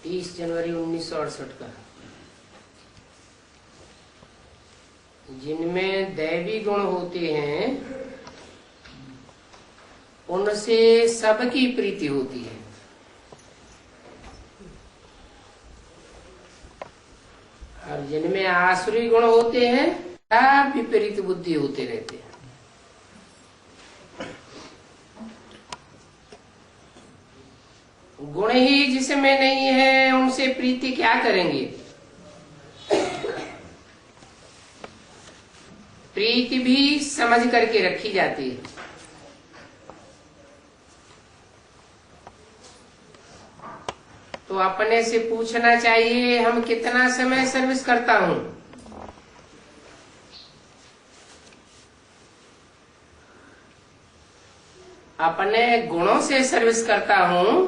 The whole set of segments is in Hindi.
30 जनवरी 1968 का। जिनमें दैवी गुण होते हैं उनसे सबकी प्रीति होती है, और जिनमें आसुरी गुण होते हैं सब विपरीत बुद्धि होते रहते हैं। गुण ही जिसमें नहीं है उनसे प्रीति क्या करेंगे? प्रीति भी समझ करके रखी जाती है। तो अपने से पूछना चाहिए, हम कितना समय सर्विस करता हूं? अपने गुणों से सर्विस करता हूं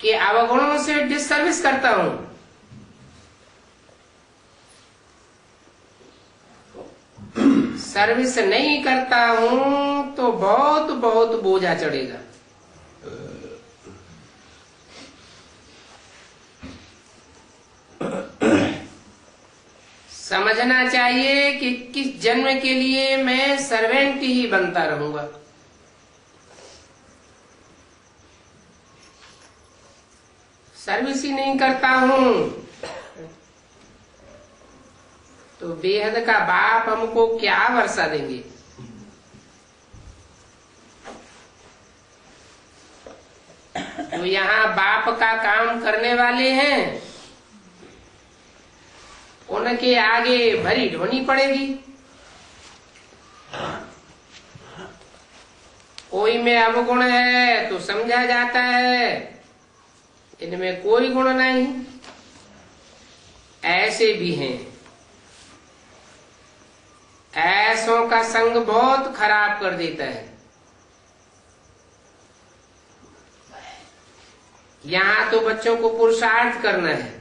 कि अवगुणों से डिसर्विस करता हूं? सर्विस नहीं करता हूं तो बहुत बहुत बोझा चढ़ेगा। समझना चाहिए कि किस जन्म के लिए मैं सर्वेंट ही बनता रहूंगा। सर्विस ही नहीं करता हूं तो बेहद का बाप हमको क्या वर्षा देंगे? तो यहाँ बाप का काम करने वाले हैं, उनके आगे भरी ढोनी पड़ेगी। कोई में अवगुण है तो समझा जाता है, इनमें कोई गुण नहीं। ऐसे भी हैं। ऐसों का संग बहुत खराब कर देता है। यहाँ तो बच्चों को पुरुषार्थ करना है।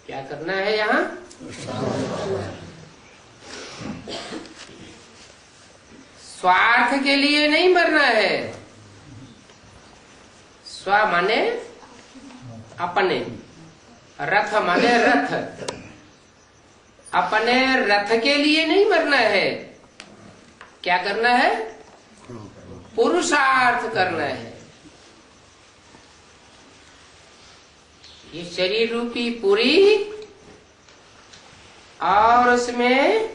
क्या करना है यहाँ? स्वार्थ के लिए नहीं मरना है। स्व माने अपने, रथ माने रथ, अपने रथ के लिए नहीं मरना है। क्या करना है? पुरुषार्थ करना है। ये शरीर रूपी पूरी और उसमें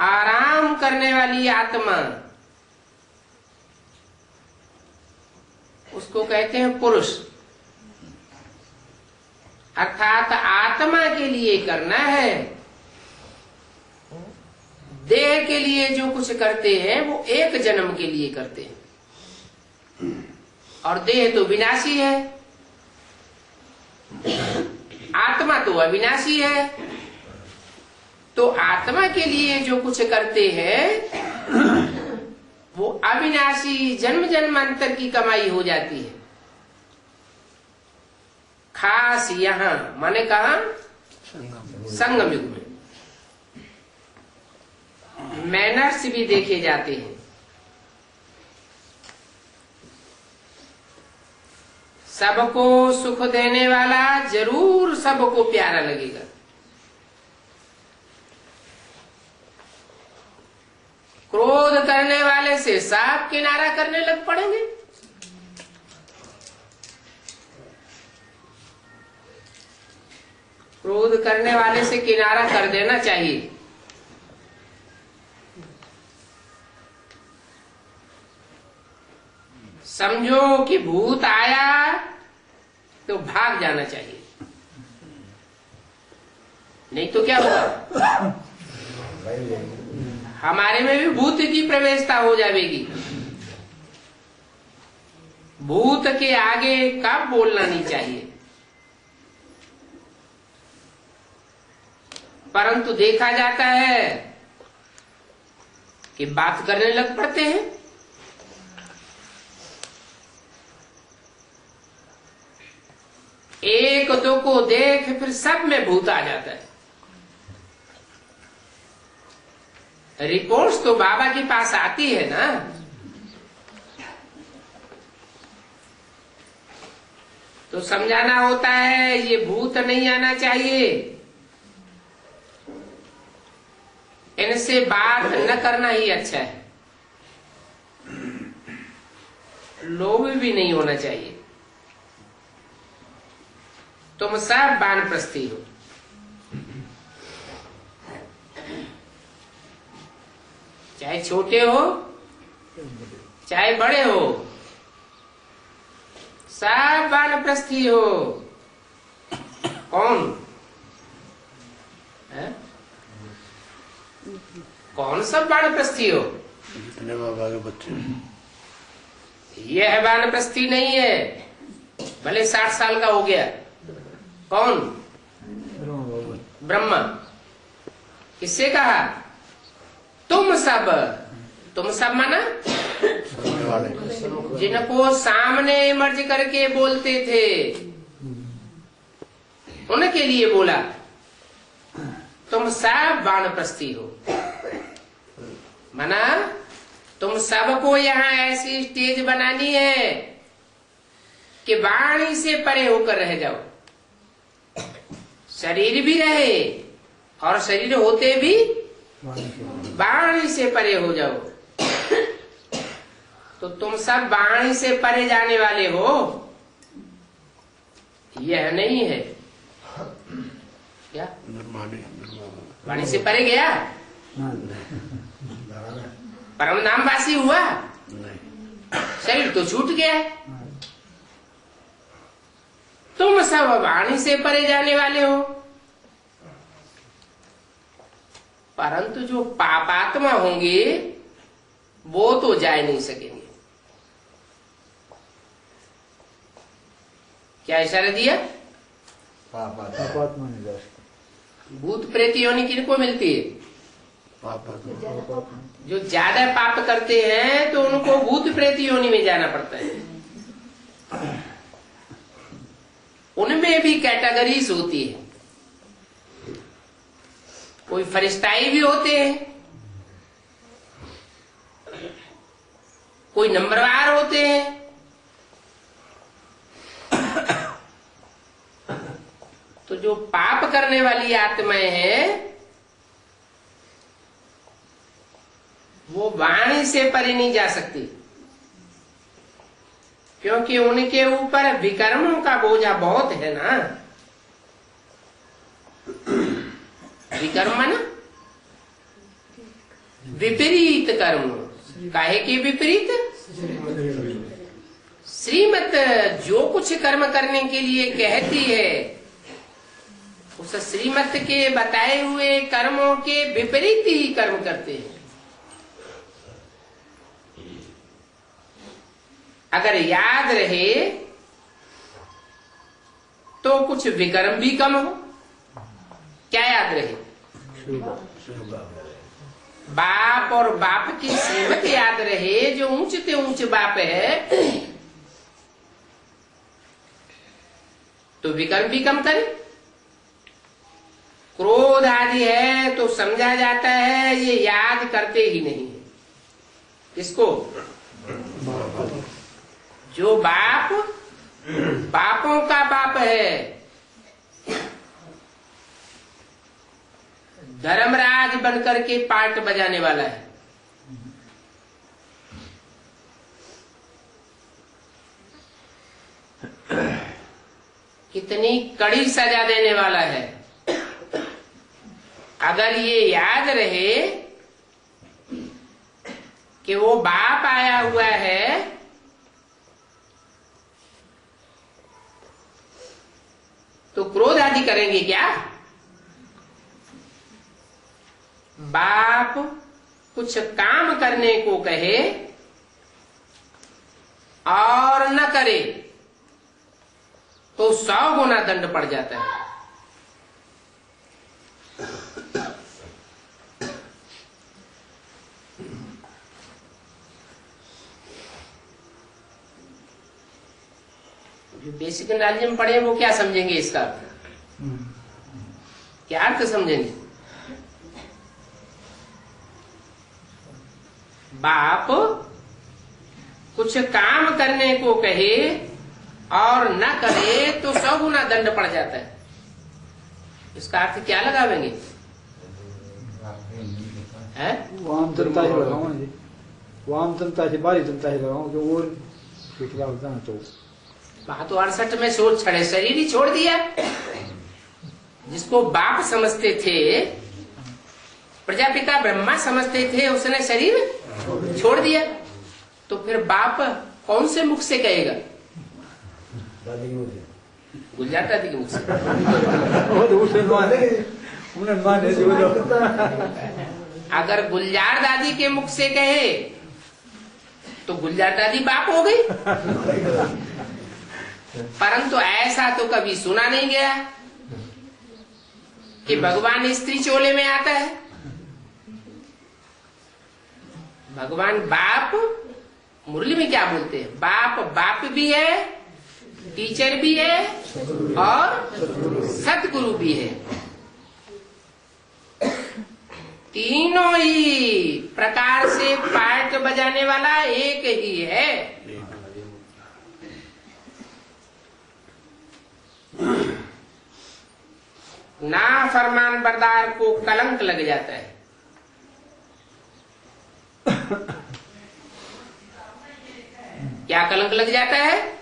आराम करने वाली आत्मा, उसको कहते हैं पुरुष। अर्थात आत्मा के लिए करना है। देह के लिए जो कुछ करते हैं वो एक जन्म के लिए करते हैं, और देह तो विनाशी है, आत्मा तो अविनाशी है। तो आत्मा के लिए जो कुछ करते हैं वो अविनाशी जन्म जन्मांतर की कमाई हो जाती है। खास यहाँ माने कहा संगम युग में मैनर्स भी देखे जाते हैं। सबको सुख देने वाला जरूर सबको प्यारा लगेगा। क्रोध करने वाले से सब किनारा करने लग पड़ेंगे। क्रोध करने वाले से किनारा कर देना चाहिए। समझो कि भूत आया तो भाग जाना चाहिए, नहीं तो क्या होगा? हमारे में भी भूत की प्रवेशता हो जाएगी। भूत के आगे कब बोलना नहीं चाहिए, परंतु देखा जाता है कि बात करने लग पड़ते हैं। एक दो को देख फिर सब में भूत आ जाता है। रिपोर्ट्स तो बाबा के पास आती है ना। तो समझाना होता है ये भूत नहीं आना चाहिए, इनसे बात न करना ही अच्छा है, लोभ भी नहीं होना चाहिए। तुम सब वानप्रस्थी हो, चाहे छोटे हो चाहे बड़े हो, सब वानप्रस्थी हो। कौन है? कौन सब वानप्रस्थी हो? जितने बाबा के बच्चे। यह वानप्रस्थी नहीं है, भले 60 साल का हो गया। कौन? ब्रह्मा। किससे कहा? तुम सब माना जिनको सामने मर्ज करके बोलते थे उनके लिए बोला तुम सब वानप्रस्थी हो। माना तुम सबको यहाँ ऐसी स्टेज बनानी है कि वाणी से परे होकर रह जाओ, शरीर भी रहे और शरीर होते भी वाणी से परे हो जाओ। तो तुम सब वाणी से परे जाने वाले हो, यह नहीं है क्या? वाणी से परे गया, परम नामवासी हुआ, शरीर तो छूट गया। तुम सब वाणी से परे जाने वाले हो, परंतु जो पापात्मा होंगे वो तो जा नहीं सकेंगे। क्या इशारा दिया? पापात्मा नहीं जा सकते। भूत प्रेत योनि किनको मिलती है? जो ज्यादा पाप करते हैं तो उनको भूत प्रेत योनि में जाना पड़ता है। उनमें भी कैटेगरीज होती है, कोई फरिश्ताई भी होते हैं, कोई नंबरवार होते हैं। तो जो पाप करने वाली आत्माएं हैं वो वाणी से परे नहीं जा सकती, क्योंकि उनके ऊपर विकर्मों का बोझा बहुत है ना। विकर्म ना विपरीत कर्म। काहे के विपरीत? श्रीमत जो कुछ कर्म करने के लिए कहती है उस श्रीमत के बताए हुए कर्मों के विपरीत ही कर्म करते हैं। अगर याद रहे तो कुछ विकर्म भी कम हो। क्या याद रहे? बाप और बाप की श्रीमत याद रहे, जो ऊंच से ऊंच बाप है, तो विकर्म भी कम करे। क्रोध आदि है तो समझा जाता है ये याद करते ही नहीं है। किसको? जो बाप बापों का बाप है, धर्मराज बनकर के पार्ट बजाने वाला है, कितनी कड़ी सजा देने वाला है। अगर ये याद रहे कि वो बाप आया हुआ है तो क्रोध आदि करेंगे क्या? बाप कुछ काम करने को कहे और न करे तो 100 गुना दंड पड़ जाता है। जो बेसिक नॉलेज में पढ़े वो क्या समझेंगे इसका? क्या अर्थ समझेंगे? बाप कुछ काम करने को कहे और न करे तो 100 गुना दंड पड़ जाता है। इसका अर्थ क्या लगावेंगे? वाम जनता ही लगाऊंगा जी, वाम जनता से बारी जनता ही लगाऊंगा कि वो पिछला होता है। तो बात तो 68 में सोच छड़े शरीर ही छोड़ दिया। जिसको बाप समझते थे, प्रजापिता ब्रह्मा समझते थे, उसने शरीर छोड़ दिया। तो फिर बाप कौन से मुख से कहेगा? गुलजार दादी के मुख से। अगर गुलजार दादी के मुख से कहे तो गुलजार दादी बाप हो गई। परंतु ऐसा तो कभी सुना नहीं गया कि भगवान स्त्री चोले में आता है। भगवान बाप मुरली में क्या बोलते हैं? बाप बाप भी है, टीचर भी है और सतगुरु भी है। तीनों ही प्रकार से पार्ट बजाने वाला एक ही है। ना फरमान बरदार को कलंक लग जाता है। क्या कलंक लग जाता है?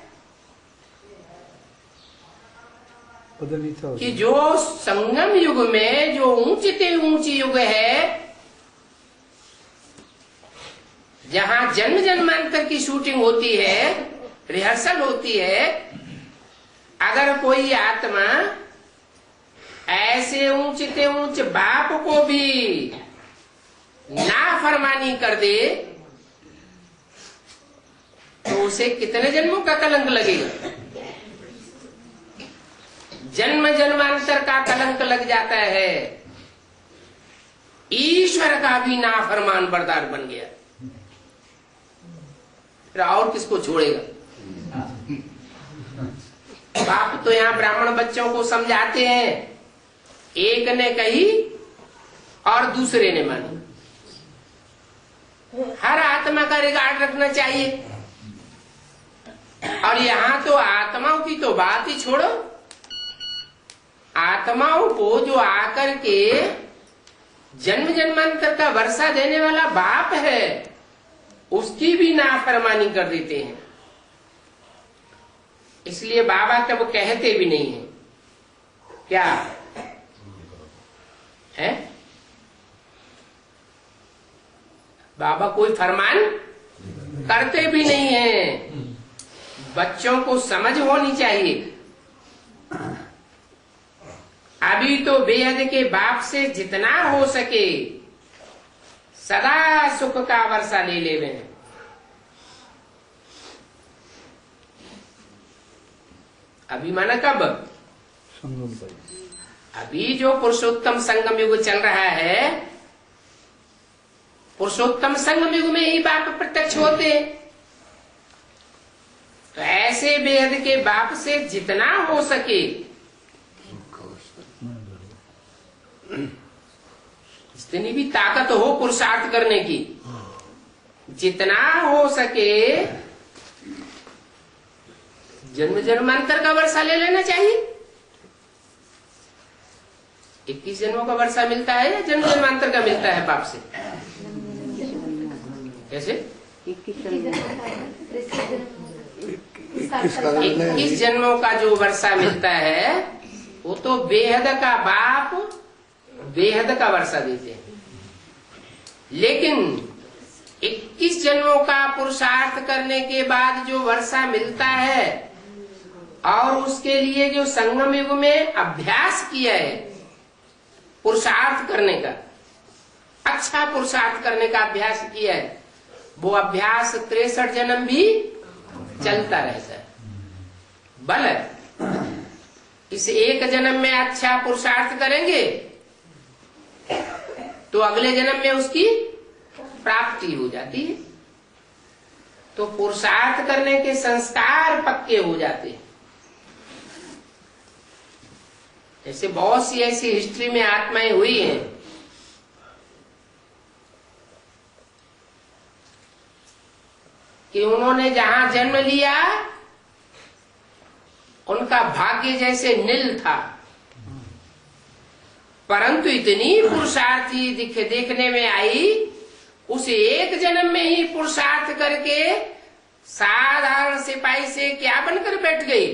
कि जो संगम युग में जो ऊंचे ऊंची युग है, जहां जन्म जन्मांतर की शूटिंग होती है, रिहर्सल होती है, अगर कोई आत्मा ऐसे ऊंचे ऊंच बाप को भी नाफरमानी कर दे तो उसे कितने जन्मों का कलंक लगेगा? जन्म जन्मांतर का कलंक लग जाता है। ईश्वर का भी नाफरमान बरदार बन गया, फिर और किसको छोड़ेगा? बाप तो यहाँ ब्राह्मण बच्चों को समझाते हैं, एक ने कही और दूसरे ने मानी। हर आत्मा का रिकॉर्ड रखना चाहिए। और यहाँ तो आत्माओं की तो बात ही छोड़ो, आत्माओं को जो आकर के जन्म जन्मांतर का वर्षा देने वाला बाप है, उसकी भी नाफरमानी कर देते हैं। इसलिए बाबा कब कहते भी नहीं है। क्या है? बाबा कोई फरमान करते भी नहीं है। बच्चों को समझ होनी चाहिए। अभी तो बेहद के बाप से जितना हो सके सदा सुख का वर्षा ले ले में। अभी माना कब? अभी जो पुरुषोत्तम संगम युग चल रहा है, पुरुषोत्तम संगम युग में ही बाप प्रत्यक्ष होते। तो ऐसे बेहद के बाप से जितना हो सके, जितनी भी ताकत हो पुरुषार्थ करने की, जितना हो सके जन्म जन्मांतर का वर्षा ले लेना चाहिए। 21 जन्मों का वर्षा मिलता है या जन्म जन्मांतर का मिलता है बाप से? कैसे? 21 जन्मों का जो वर्षा मिलता है वो तो बेहद का बाप बेहद का वर्षा देते हैं। लेकिन 21 जन्मों का पुरुषार्थ करने के बाद जो वर्षा मिलता है और उसके लिए जो संगम युग में अभ्यास किया है पुरुषार्थ करने का, अच्छा पुरुषार्थ करने का अभ्यास किया है, वो अभ्यास 63 जन्म भी चलता रहता है। बल इस एक जन्म में अच्छा पुरुषार्थ करेंगे तो अगले जन्म में उसकी प्राप्ति हो जाती है। तो पुरुषार्थ करने के संस्कार पक्के हो जाते हैं। ऐसे बहुत सी ऐसी हिस्ट्री में आत्माएं हुई हैं कि उन्होंने जहां जन्म लिया उनका भाग्य जैसे नील था, परंतु इतनी पुरुषार्थी देखने में आई, उस एक जन्म में ही पुरुषार्थ करके साधारण सिपाही से क्या बनकर बैठ गई?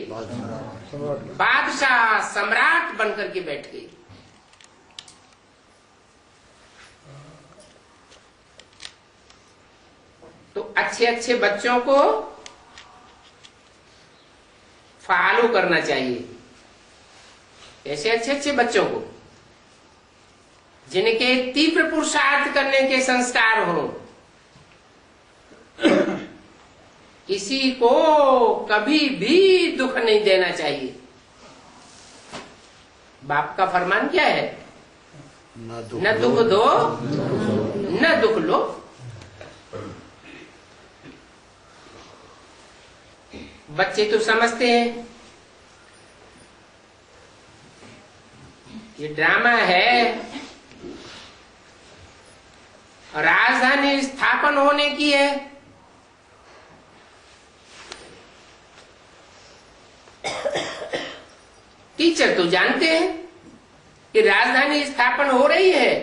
बादशाह सम्राट बनकर के बैठ गई। तो अच्छे अच्छे बच्चों को फॉलो करना चाहिए, ऐसे अच्छे अच्छे बच्चों को जिनके तीव्र पुरुषार्थ करने के संस्कार हो। किसी को कभी भी दुख नहीं देना चाहिए। बाप का फरमान क्या है? न दुख दो न दुख लो। बच्चे तो समझते हैं ये ड्रामा है, राजधानी स्थापन होने की है। टीचर तो जानते हैं कि राजधानी स्थापन हो रही है,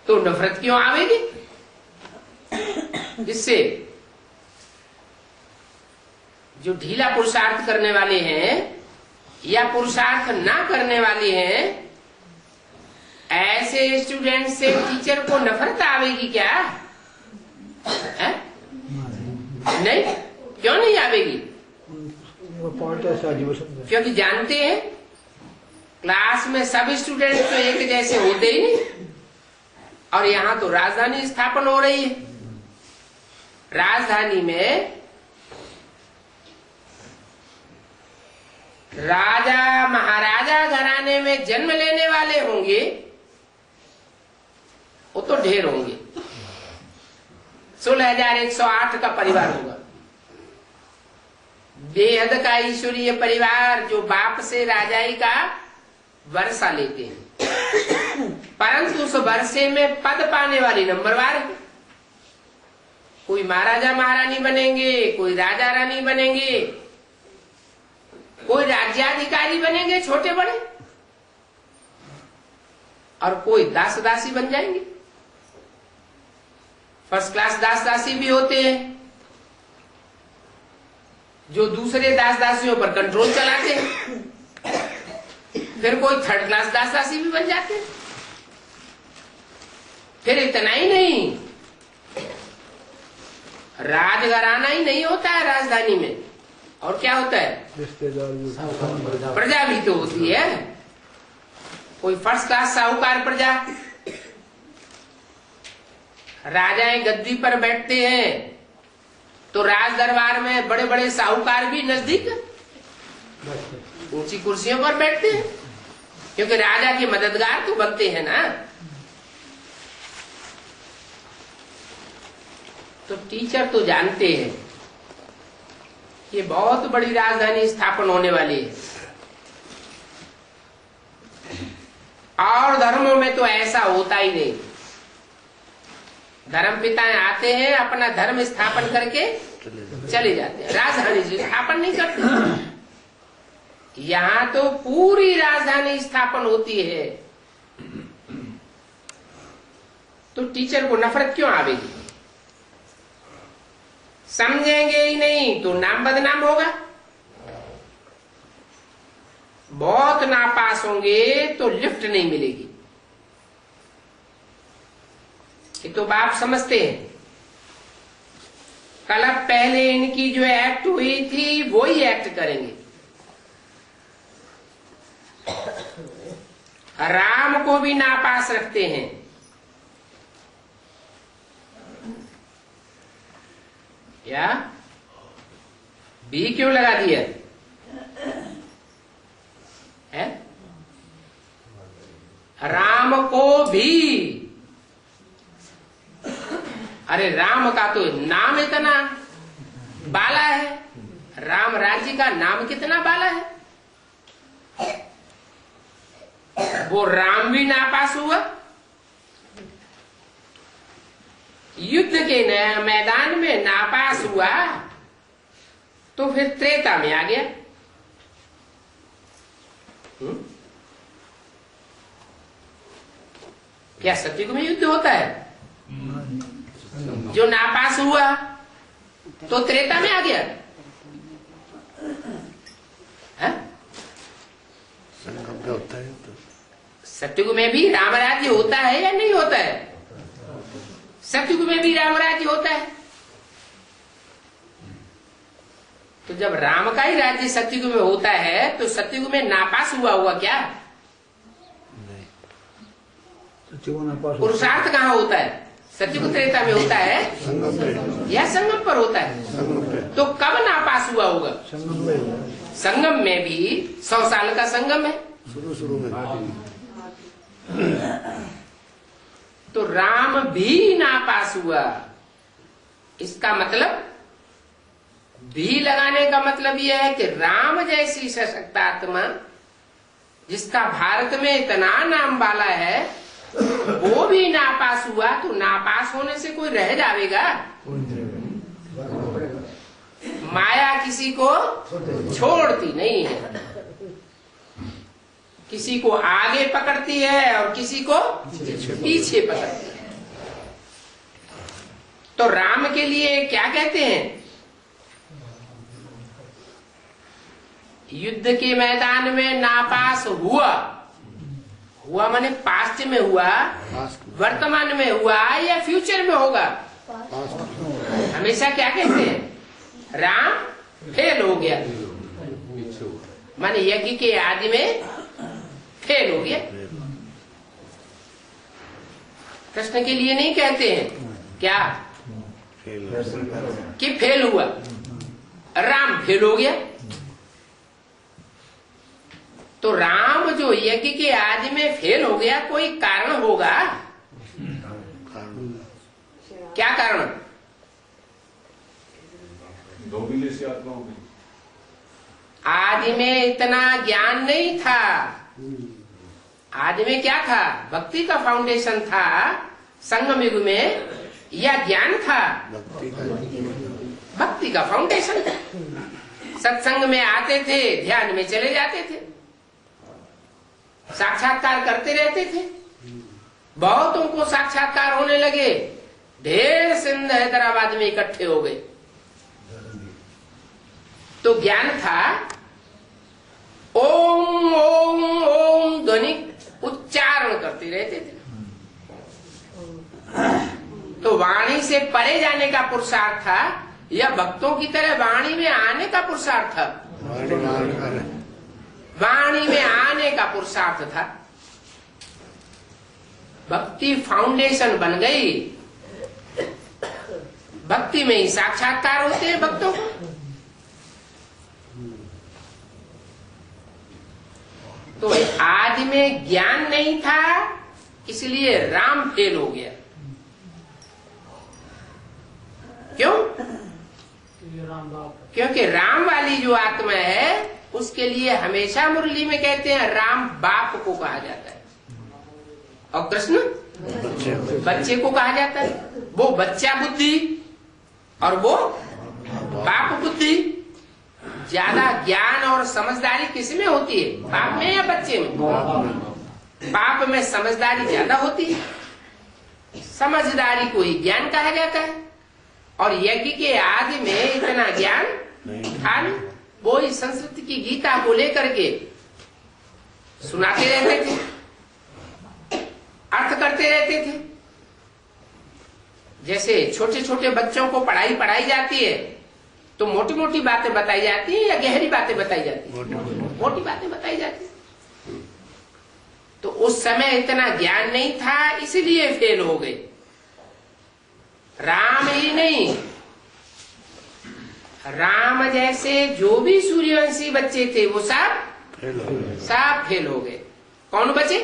तो नफरत क्यों आवेगी इससे? जो ढीला पुरुषार्थ करने वाले हैं या पुरुषार्थ ना करने वाले हैं, ऐसे स्टूडेंट से टीचर को नफरत आवेगी क्या? है? नहीं, क्यों नहीं आवेगी? क्योंकि जानते हैं क्लास में सब स्टूडेंट तो एक जैसे होते ही नहीं, और यहाँ तो राजधानी स्थापन हो रही है। राजधानी में राजा महाराजा घराने में जन्म लेने वाले होंगे, वो तो ढेर होंगे। 16,108 का परिवार होगा, बेहद का ईश्वरीय परिवार, जो बाप से राजाई का वर्षा लेते हैं, परंतु उस वर्षे में पद पाने वाली नंबरवार है। कोई महाराजा महारानी बनेंगे, कोई राजा रानी बनेंगे, कोई राज्याधिकारी बनेंगे छोटे बड़े, और कोई दास दासी बन जाएंगे। फर्स्ट क्लास दास दासी भी होते हैं जो दूसरे दास दासियों पर कंट्रोल चलाते हैं। फिर कोई थर्ड क्लास दास दासी भी बन जाते हैं। फिर इतना ही नहीं, राजघराना ही नहीं होता है राजधानी में, और क्या होता है? प्रजा भी तो होती है। कोई फर्स्ट क्लास साहूकार प्रजा, राजाएं गद्दी पर बैठते हैं तो राज दरबार में बड़े बड़े साहूकार भी नजदीक ऊंची कुर्सियों पर बैठते हैं, क्योंकि राजा के मददगार तो बनते हैं ना। तो टीचर तो जानते हैं ये बहुत बड़ी राजधानी स्थापन होने वाली है, और धर्मों में तो ऐसा होता ही नहीं। धर्म पिताएं आते हैं, अपना धर्म स्थापन करके चले जाते हैं, राजधानी स्थापन नहीं करते। यहाँ तो पूरी राजधानी स्थापन होती है, तो टीचर को नफरत क्यों आवेगी? समझेंगे ही नहीं तो नाम बदनाम होगा। बहुत नापास होंगे तो लिफ्ट नहीं मिलेगी। ये तो बाप समझते हैं। कल पहले इनकी जो एक्ट हुई थी वही एक्ट करेंगे। राम को भी नापास रखते हैं। या बी क्यों लगा दिया है? राम को भी, अरे राम का तो नाम इतना बाला है, राम राज्य का नाम कितना बाला है, वो राम भी नापास हुआ। युद्ध के मैदान में नापास हुआ तो फिर त्रेता में आ गया। क्या सतयुग में युद्ध होता है? जो नापास हुआ तो त्रेता में आ गया। संगम पे होता है तो सतयुग में भी राम राज्य होता है या नहीं होता है? सतयुग में भी राम राज्य होता है। तो जब राम का ही राज्य सतयुग में होता है तो सतयुग में नापास हुआ क्या? पुरुषार्थ कहाँ होता है? सतयुग त्रेता में होता है या संगम पर होता है? तो कब नापास हुआ होगा? संगम में भी 100 साल का संगम है शुरू में। तो राम भी नापास हुआ। इसका मतलब भी लगाने का मतलब यह है कि राम जैसी सशक्त आत्मा जिसका भारत में इतना नाम वाला है वो भी नापास हुआ तो नापास होने से कोई रह जाएगा? माया किसी को छोड़ती नहीं है, किसी को आगे पकड़ती है और किसी को पीछे पकड़ती है। तो राम के लिए क्या कहते हैं? युद्ध के मैदान में नापास हुआ माने पास्ट में हुआ, वर्तमान में हुआ या फ्यूचर में होगा? हमेशा क्या कहते हैं? राम फेल हो गया माने यज्ञ के आदि में फेल हो गया। कृष्ण के लिए नहीं कहते हैं क्या कि फेल हुआ, राम फेल हो गया। तो राम जो यज्ञ के आदि में फेल हो गया कोई कारण होगा? क्या कारण? आदि में इतना ज्ञान नहीं था। आदि में क्या था? भक्ति का फाउंडेशन था। संगम युग में या ज्ञान था? भक्ति का फाउंडेशन था। सत्संग में आते थे, ध्यान में चले जाते थे, साक्षात्कार करते रहते थे। बहुतों को साक्षात्कार होने लगे, ढेर सिंध हैदराबाद में इकट्ठे हो गए। तो ज्ञान था। ओम ओम ओम ध्वनि उच्चारण करते रहते थे। तो वाणी से परे जाने का पुरुषार्थ था या भक्तों की तरह वाणी में आने का पुरुषार्थ था? वाणी में आने का पुरुषार्थ था। भक्ति फाउंडेशन बन गई। भक्ति में ही साक्षात्कार होते हैं भक्तों को। तो आदि में ज्ञान नहीं था इसलिए राम फेल हो गया। क्यों? क्योंकि राम वाली जो आत्मा है उसके लिए हमेशा मुरली में कहते हैं राम बाप को कहा जाता है और कृष्ण बच्चे को कहा जाता है। वो बच्चा बुद्धि और वो बाप बुद्धि। ज्यादा ज्ञान और समझदारी किसमें होती है? बाप में या बच्चे में? बाप में समझदारी ज्यादा होती है। समझदारी को ही ज्ञान कहा जाता है। और यज्ञ के आदि में इतना ज्ञान था नहीं। वो इस संस्कृत की गीता को लेकर के सुनाते रहते थे, अर्थ करते रहते थे। जैसे छोटे छोटे बच्चों को पढ़ाई जाती है तो मोटी मोटी बातें बताई जाती है या गहरी बातें बताई जाती है? मोटी बातें बताई जाती है। तो उस समय इतना ज्ञान नहीं था इसलिए फेल हो गए। राम ही नहीं, राम जैसे जो भी सूर्यवंशी बच्चे थे वो सब फेल हो गए। कौन बचे?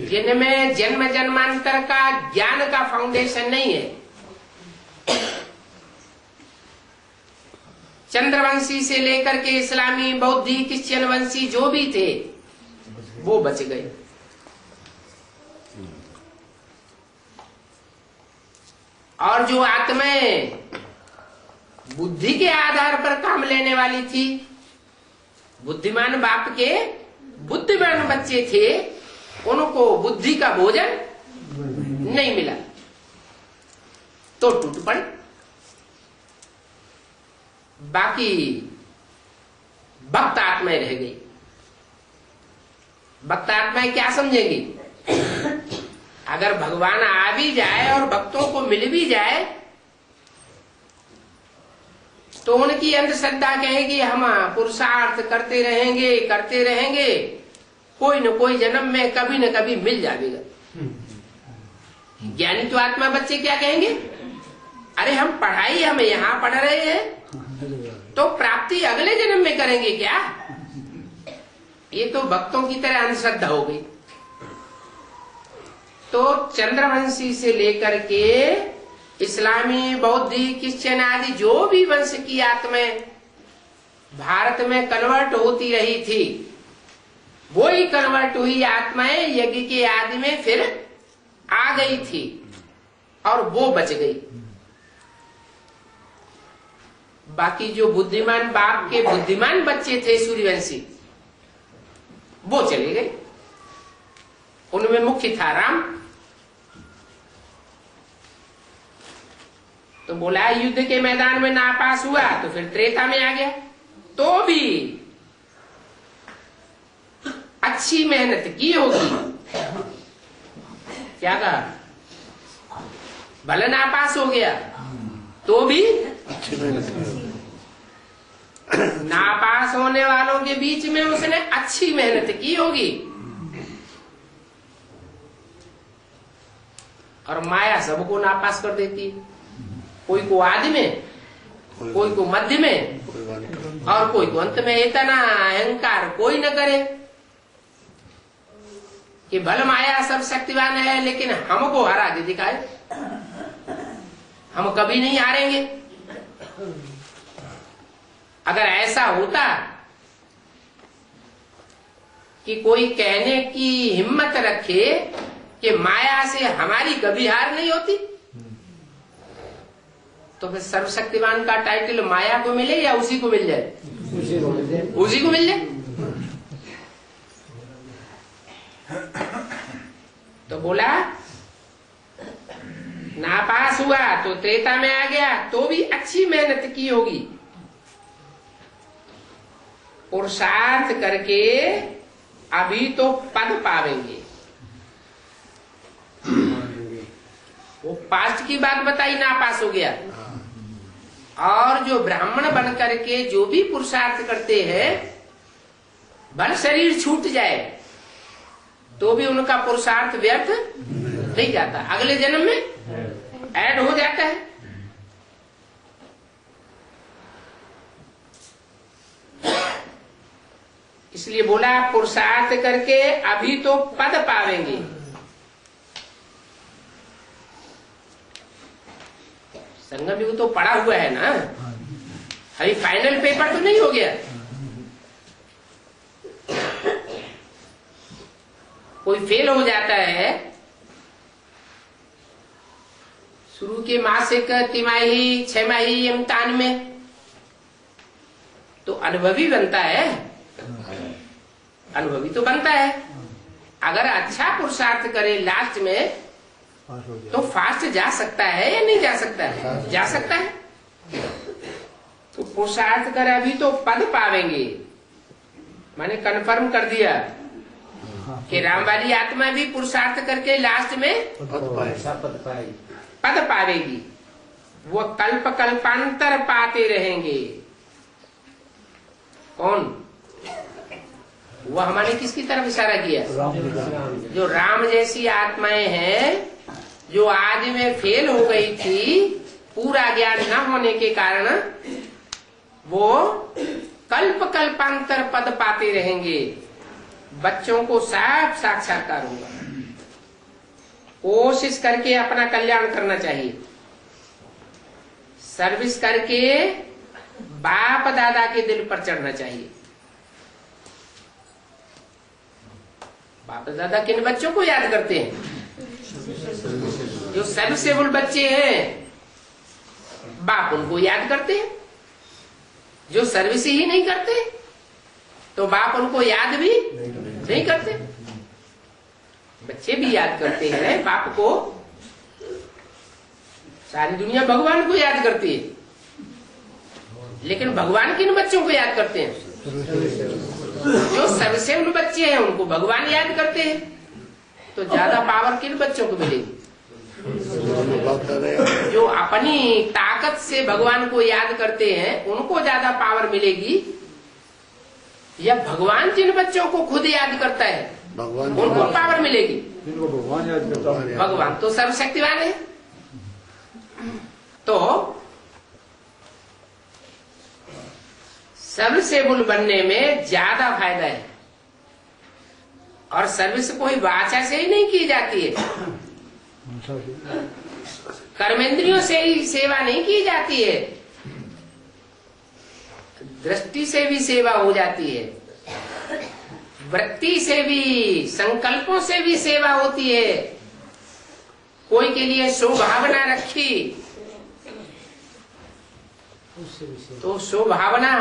जिनमें जन्म जन्मांतर का ज्ञान का फाउंडेशन नहीं है। चंद्रवंशी से लेकर के इस्लामी, बौद्धि, क्रिश्चियन वंशी जो भी थे वो बच गए। और जो आत्माएं बुद्धि के आधार पर काम लेने वाली थी, बुद्धिमान बाप के बुद्धिमान बच्चे थे, उनको बुद्धि का भोजन नहीं मिला तो टूट पड़े। बाकी भक्त आत्माएं रह गई। भक्त आत्माएं क्या समझेंगी? अगर भगवान आ भी जाए और भक्तों को मिल भी जाए तो उनकी अंधश्रद्धा कहेगी हम पुरुषार्थ करते रहेंगे, कोई न कोई जन्म में कभी न कभी मिल जाएगा। ज्ञानी तो आत्मा बच्चे क्या कहेंगे? अरे हम यहाँ पढ़ रहे हैं तो प्राप्ति अगले जन्म में करेंगे क्या? ये तो भक्तों की तरह अंधश्रद्धा हो गई। तो चंद्रवंशी से लेकर के इस्लामी, बौद्धी, क्रिश्चियन आदि जो भी वंश की आत्माएं भारत में कन्वर्ट होती रही थी, वो ही कन्वर्ट हुई आत्माएं यज्ञ के आदि में फिर आ गई थी और वो बच गई। बाकी जो बुद्धिमान बाप के बुद्धिमान बच्चे थे सूर्यवंशी, वो चले गए। उनमें मुख्य था राम। तो बोला युद्ध के मैदान में नापास हुआ तो फिर त्रेता में आ गया, तो भी अच्छी मेहनत की होगी। क्या कहा? भले नापास हो गया तो भी अच्छी मेहनत की। नापास होने वालों के बीच में उसने अच्छी मेहनत की होगी। और माया सबको नापास कर देती है, कोई को आदि में, कोई को मध्य में और कोई को अंत में। इतना अहंकार कोई न करे कि भल माया सब शक्तिवान है लेकिन हमको हरा दे दिखाए, हम कभी नहीं हारेंगे। अगर ऐसा होता कि कोई कहने की हिम्मत रखे कि माया से हमारी कभी हार नहीं होती, तो फिर सर्वशक्तिमान का टाइटल माया को मिले या उसी को मिल जाए? उसी को मिल जाए। तो बोला नापास हुआ तो त्रेता में आ गया तो भी अच्छी मेहनत की होगी, पुरुषार्थ करके अभी तो पद पावेंगे। वो पास्ट की बात बताई, नापास हो गया। और जो ब्राह्मण बन करके जो भी पुरुषार्थ करते हैं, भले शरीर छूट जाए तो भी उनका पुरुषार्थ व्यर्थ नहीं जाता, अगले जन्म में ऐड हो जाता है। इसलिए बोला पुरुषार्थ करके अभी तो पद पावेंगे। संगम युग तो पड़ा हुआ है ना, अभी फाइनल पेपर तो नहीं हो गया। कोई फेल हो जाता है शुरू के मासिक, तिमाही, छमाही इम्तिहान में, तो अनुभवी बनता है, अनुभवी तो बनता है। अगर अच्छा पुरुषार्थ करे लास्ट में तो फास्ट जा सकता है या नहीं जा सकता है? जा सकता है। तो पुरुषार्थ कर अभी तो पद पावेंगे। मैंने कन्फर्म कर दिया कि राम वाली आत्मा भी पुरुषार्थ करके लास्ट में पद पावेगी। वो कल्प कल्पांतर पाते रहेंगे। कौन? वो हमारे किसकी तरफ इशारा किया? जो राम जैसी आत्माएं हैं, जो आदि में फेल हो गई थी पूरा ज्ञान न होने के कारण, वो कल्प कल्पांतर पद पाते रहेंगे। बच्चों को साफ साक्षात्कार होगा। कोशिश करके अपना कल्याण करना चाहिए, सर्विस करके बाप दादा के दिल पर चढ़ना चाहिए। बाप दादा किन बच्चों को याद करते हैं? जो सर्विसेबल बच्चे हैं बाप उनको याद करते हैं। जो सर्विस ही नहीं करते तो बाप उनको याद भी नहीं करते। बच्चे भी याद करते हैं बाप को, सारी दुनिया भगवान को याद करती है, लेकिन भगवान किन बच्चों को याद करते हैं? जो सर्वसेवक बच्चे हैं उनको भगवान याद करते हैं। तो ज्यादा पावर किन बच्चों को मिलेगी? जो अपनी ताकत से भगवान को याद करते हैं उनको ज्यादा पावर मिलेगी, या भगवान जिन बच्चों को खुद याद करता है उनको पावर मिलेगी? जिनको भगवान याद करता है। भगवान तो सर्वशक्तिवान है। तो सर्वसेवक बनने में ज्यादा फायदा है। और सर्विस कोई वाचा से ही नहीं की जाती है, कर्मेंद्रियों से ही सेवा नहीं की जाती है, दृष्टि से भी सेवा हो जाती है, वृत्ति से भी, संकल्पों से भी सेवा होती है। कोई के लिए स्वभावना रखी तो स्वभावना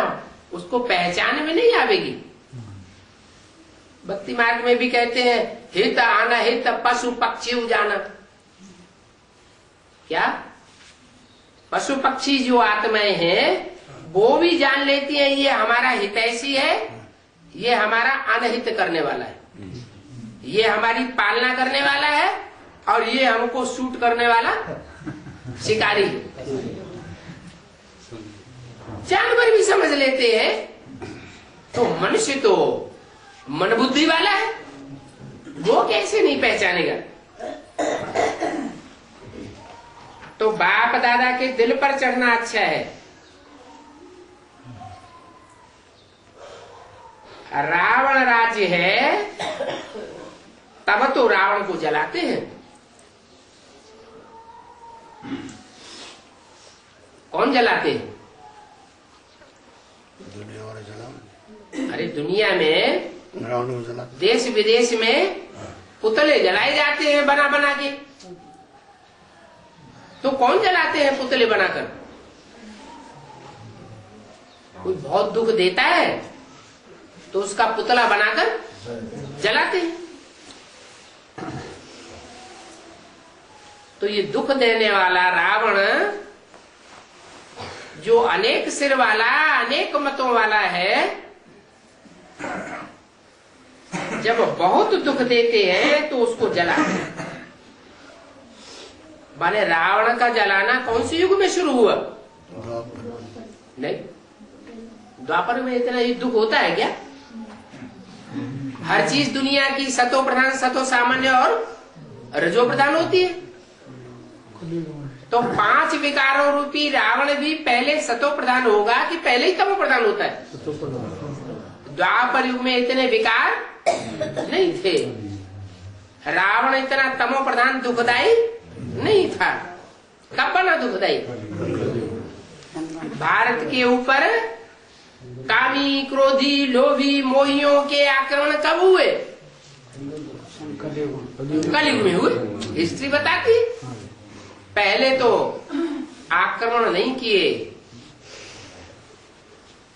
उसको पहचान में नहीं आवेगी। भक्ति मार्ग में भी कहते हैं हित आना हित पशु पक्षी जाना। क्या पशु पक्षी जो आत्माएं हैं वो भी जान लेती हैं ये हमारा हितैषी है, ये हमारा अनहित करने वाला है, ये हमारी पालना करने वाला है, और ये हमको शूट करने वाला शिकारी है। जानवर भी समझ लेते हैं। तो मनुष्य तो मन बुद्धि वाला है, वो कैसे नहीं पहचानेगा? तो बाप दादा के दिल पर चढ़ना अच्छा है। रावण राज्य है तब तो रावण को जलाते हैं। कौन जलाते हैं? दुनिया वाले जला। अरे दुनिया में रावण को जला। देश विदेश में पुतले जलाए जाते हैं बना बना के। तो कौन जलाते हैं पुतले बनाकर? कोई बहुत दुख देता है तो उसका पुतला बनाकर जलाते हैं। तो ये दुख देने वाला रावण जो अनेक सिर वाला, अनेक मतों वाला है, जब बहुत दुख देते हैं तो उसको जलाते हैं। माने रावण का जलाना कौन सी युग में शुरू हुआ? नहीं, द्वापर में इतना ही दुख होता है क्या? हर चीज दुनिया की सतो प्रधान, सतो सामान्य और रजो प्रधान होती है। तो 5 विकारों रूपी रावण भी पहले सतो प्रधान होगा कि पहले ही तमो प्रधान होता है? द्वापर युग में इतने विकार नहीं थे। रावण इतना तमो प्रधान दुखदाई नहीं था। कब बना दुखदाई? भारत के ऊपर कामी, क्रोधी, लोभी, मोहियों के आक्रमण कब हुए? कलयुग में हुए। हिस्ट्री बताती। पहले तो आक्रमण नहीं किए।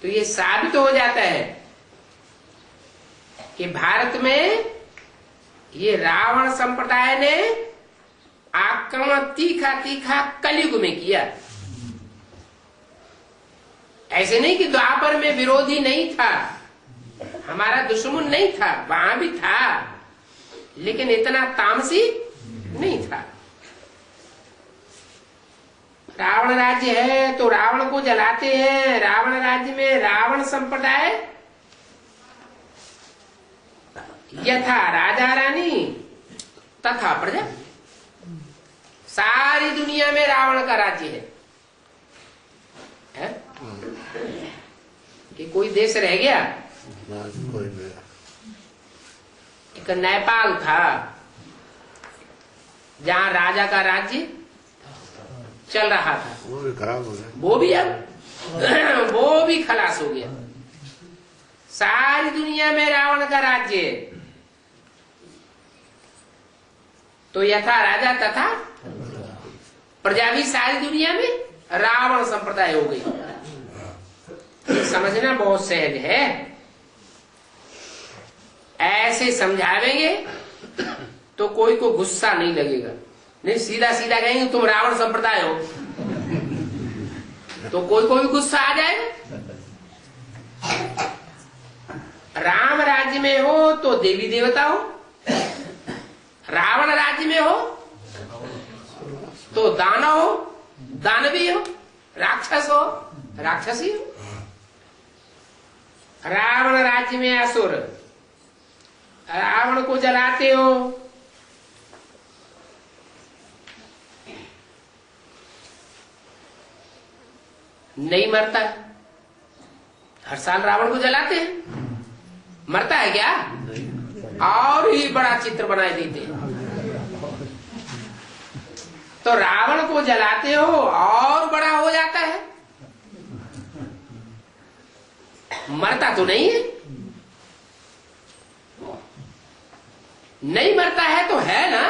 तो ये साबित हो जाता है कि भारत में ये रावण संप्रदाय ने आक्रमण तीखा तीखा कलयुग में किया। ऐसे नहीं कि द्वापर में विरोधी नहीं था, हमारा दुश्मन नहीं था, वहां भी था, लेकिन इतना तामसी नहीं था। रावण राज्य है तो रावण को जलाते हैं। रावण राज्य में रावण संप्रदाय यथा राजा रानी तथा प्रजा। सारी दुनिया में रावण का राज्य है? कि कोई देश रह गया? कोई नहीं। एक नेपाल था जहां राजा का राज्य चल रहा था, वो भी खराब हो गया। वो भी अब वो भी खलास हो गया। सारी दुनिया में रावण का राज्य है। तो यथा राजा तथा प्रजा भी सारी दुनिया में रावण संप्रदाय हो गई। ये समझना बहुत सहज है। ऐसे समझावेंगे तो कोई को गुस्सा नहीं लगेगा। नहीं सीधा सीधा कहेंगे तुम रावण संप्रदाय हो तो कोई को भी गुस्सा आ जाएगा। राम राज्य में हो तो देवी देवता हो, रावण राज्य में हो तो दानव हो, दानवी हो, राक्षस हो, राक्षसी हो। रावण राज्य में असुर, रावण को जलाते हो, नहीं मरता। हर साल रावण को जलाते हैं, मरता है क्या? और ही बड़ा चित्र बनाए देते हैं। तो रावण को जलाते हो और बड़ा हो जाता है, मरता तो नहीं है। नहीं मरता है तो है ना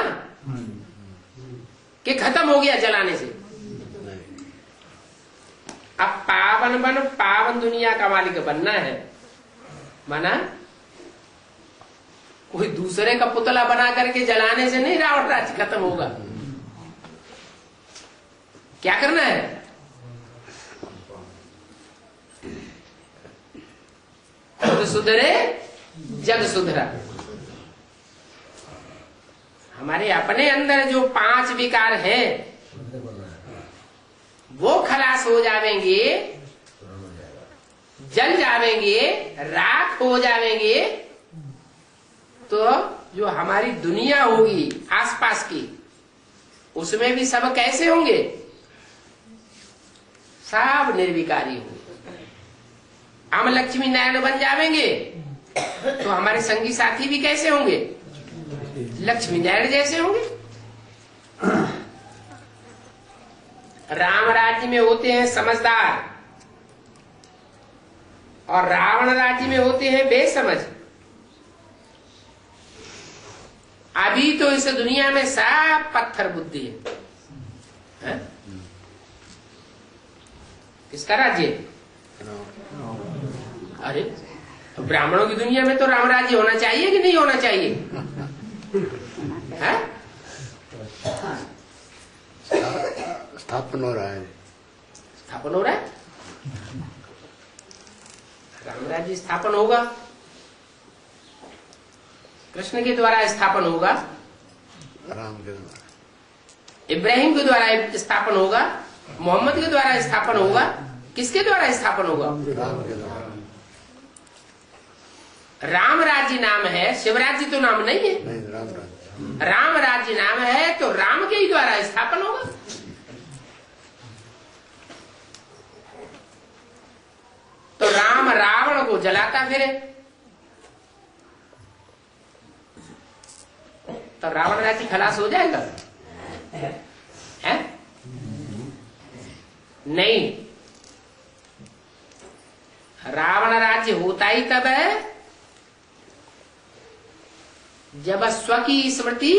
कि खत्म हो गया जलाने से। अब पावन बन, पावन दुनिया का मालिक बनना है, माना कोई दूसरे का पुतला बना करके जलाने से नहीं रावण राज्य खत्म होगा। क्या करना है? खुद सुधरे जग सुधरा। हमारे अपने अंदर जो 5 विकार हैं वो खलास हो जावेंगे, जल जावेंगे, राख हो जावेंगे, तो जो हमारी दुनिया होगी आसपास की उसमें भी सब कैसे होंगे? सब निर्विकारी होंगे। हम लक्ष्मी नारायण बन जावेंगे तो हमारे संगी साथी भी कैसे होंगे? लक्ष्मी नारायण जैसे होंगे। राम राज्य में होते हैं समझदार और रावण राज्य में होते हैं बेसमझ। अभी तो इस दुनिया में सब पत्थर बुद्धि है। किसका राज्य? अरे तो ब्राह्मणों की दुनिया में तो राम राज्य होना चाहिए कि नहीं होना चाहिए? है? स्थापन हो रहा है। स्थापन हो रहा है। राम राज्य स्थापन होगा, कृष्ण के द्वारा स्थापन होगा, राम के द्वारा, इब्राहिम के द्वारा स्थापन होगा, मोहम्मद के द्वारा स्थापन होगा। किसके द्वारा स्थापन होगा? राम के द्वारा। राम राज्य नाम है, शिवराज्य तो नाम नहीं है। नहीं, राम राज्य। राम राज्य नाम है तो राम के ही द्वारा स्थापन होगा। तो राम रावण को जलाता फिरे तो रावण राज्य खलास हो जाएगा? है? नहीं, रावण राज्य होता ही तब है जब स्व की स्मृति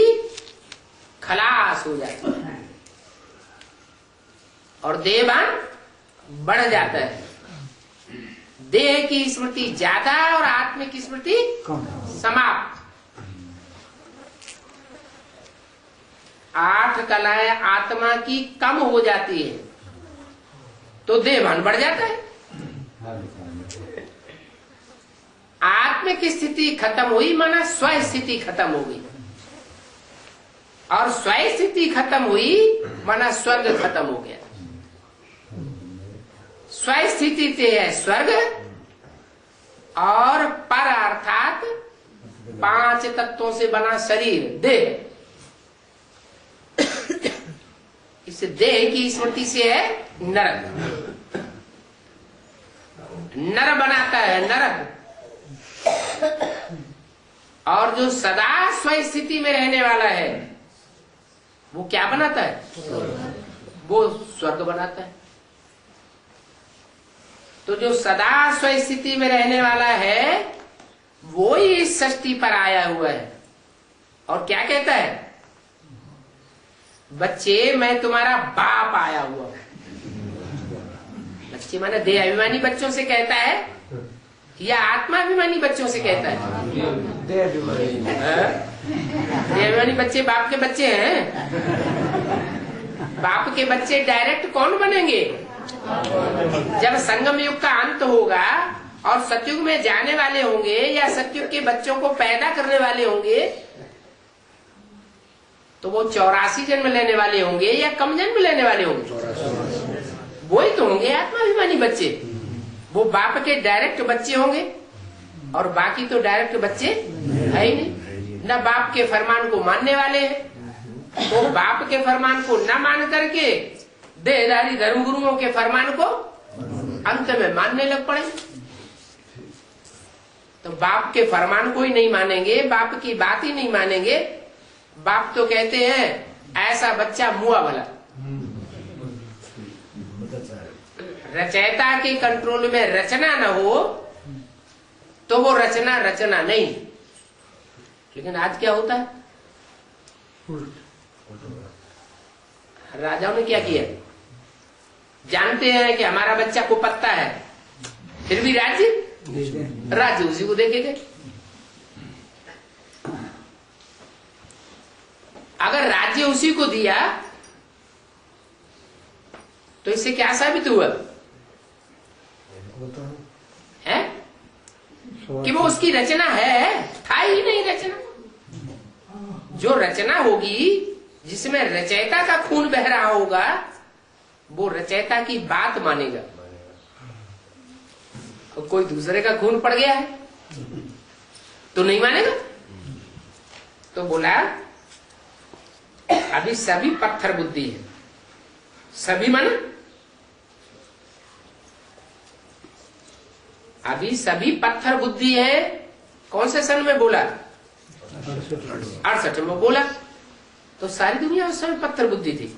खलास हो जाती है और देवान बढ़ जाता है। देह की स्मृति ज्यादा और आत्मा की स्मृति समाप्त। 8 कलाएं आत्मा की कम हो जाती है तो देहभान बढ़ जाता है। आत्म की स्थिति खत्म हुई माना स्व स्थिति खत्म हो गई, और स्व स्थिति खत्म हुई माना स्वर्ग खत्म हो गया। स्व स्थिति से है स्वर्ग और पर अर्थात 5 तत्वों से बना शरीर देह। इस देह की स्मृति से है नरक। नर बनाता है नरक। और जो सदा स्व स्थिति में रहने वाला है वो क्या बनाता है? वो स्वर्ग बनाता है। तो जो सदा स्व स्थिति में रहने वाला है वो ही इस सृष्टि पर आया हुआ है और क्या कहता है? बच्चे मैं तुम्हारा बाप आया हुआ हूं। बच्चे माने देहाभिमानी बच्चों से कहता है या आत्माभिमानी बच्चों से कहता है? देहाभिमानी बच्चे बाप के बच्चे हैं। बाप के बच्चे डायरेक्ट कौन बनेंगे? जब संगम युग का अंत होगा और सतयुग में जाने वाले होंगे या सतयुग के बच्चों को पैदा करने वाले होंगे, तो वो 84 जन्म लेने वाले होंगे या कम जन्म लेने वाले होंगे? वो ही तो होंगे आत्माभिमानी बच्चे। वो बाप के डायरेक्ट बच्चे होंगे और बाकी तो डायरेक्ट बच्चे है ही नहीं। न बाप के फरमान को मानने वाले हैं, तो बाप के फरमान को न मान करके देहधारी धर्मगुरुओं के फरमान को अंत में मानने लग पड़े। तो बाप के फरमान को ही नहीं मानेंगे, बाप की बात ही नहीं मानेंगे। बाप तो कहते हैं ऐसा बच्चा मुआ भला। रचयिता के कंट्रोल में रचना न हो तो वो रचना रचना नहीं। लेकिन आज क्या होता है? राजाओं ने क्या किया? जानते हैं कि हमारा बच्चा को पत्ता है, फिर भी राज्य उसी को देखेंगे। अगर राज्य उसी को दिया तो इससे क्या साबित हुआ है? कि वो उसकी रचना है, था ही नहीं रचना। जो रचना होगी जिसमें रचयिता का खून बह रहा होगा वो रचयिता की बात मानेगा। और कोई दूसरे का खून पड़ गया है तो नहीं मानेगा। तो बोला अभी सभी पत्थर बुद्धि है। सभी माना अभी सभी पत्थर बुद्धि है। कौन से सन में बोला? 68 में बोला। तो सारी दुनिया उस समय पत्थर बुद्धि थी।